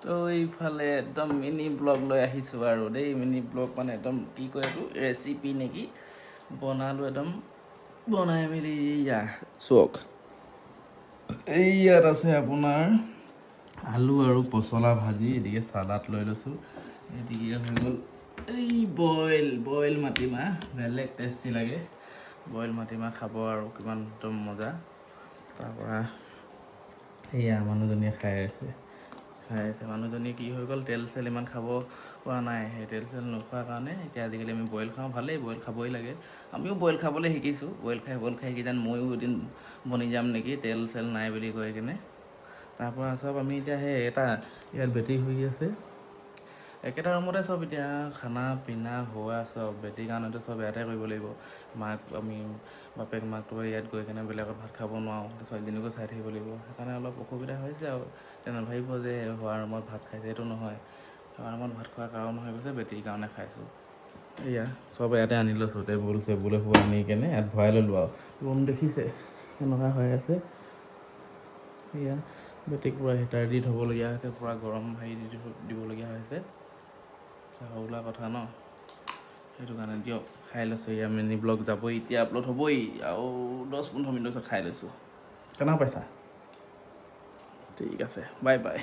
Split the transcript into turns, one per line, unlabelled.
তো এইফালে একদম মিনি ব্লগ লৈ আহিছোঁ আৰু দেই। মিনি ব্লগ মানে একদম কি কয় এইটো ৰেচিপি নেকি, বনালোঁ একদম। বনাই মেলি এয়া চক এই ইয়াত আছে আপোনাৰ আলু আৰু পচলা ভাজি, এদিকে চালাড লৈ লৈছোঁ, এদিকে হৈ গ'ল এই বইল মাটিমাহ। বেলেগ টেষ্টি লাগে বইল মাটিমাহ খাব আৰু কিমান একদম মজা। তাৰপৰা সেয়া মানুহজনীয়ে খাই আছে। মানুহজনী কি হৈ গ'ল, তেল চেল ইমান খাব পৰা নাই। সেই তেল চেল নোখোৱাৰ কাৰণে এতিয়া আজিকালি আমি বইল খাওঁ। ভালেই, বইল খাবই লাগে। আমিও বইল খাবলৈ শিকিছোঁ। বইল খাই কিজান ময়ো এদিন বনি যাম নেকি, তেল চেল নাই বুলি কৈ কিনে। তাৰপৰা চব আমি এতিয়া সেই ইয়াত বেটেৰী শুই আছে, একেটা ৰুমতে চব এতিয়া খানা পিনা হোৱা চব বেটেৰীৰ কাৰণেতো চব ইয়াতে কৰিব লাগিব। আমি বাপেক মাকটো ইয়াত গৈ কিনে বেলেগত ভাত খাব নোৱাৰোঁ, ছোৱালীজনীকো চাই থাকিব লাগিব। সেইকাৰণে অলপ অসুবিধা হৈছে আৰু। তেনে ভাবিব যে হোৱাৰ ৰুমত ভাত খাইছে, সেইটো নহয়। হোৱাৰ ৰুমত ভাত খোৱাৰ কাৰণ হৈ গৈছে বেটেৰীৰ কাৰণে খাইছোঁ। এয়া চব ইয়াতে আনি লৈছোঁ, টেবুল চেবুল এইবোৰ আনি কেনে ইয়াত ভৰাই ল'লোঁ আৰু। ৰুম দেখিছে এনেকুৱা হৈ আছে। এয়া বেটেৰীক পূৰা হিটাৰ দি থ'বলগীয়া হৈছে, পূৰা গৰম দিবলগীয়া হৈছে। সৰুলা কথা ন, সেইটো কাৰণে দিয়ক খাই লৈছোঁ। এয়া মিনি ব্লগ যাবই এতিয়া, আপলোড হ'বই আৰু 10-15 মিনিটৰ পিছত খাই লৈছোঁ। কেনেকুৱা পাইছা? ঠিক আছে, বাই বাই।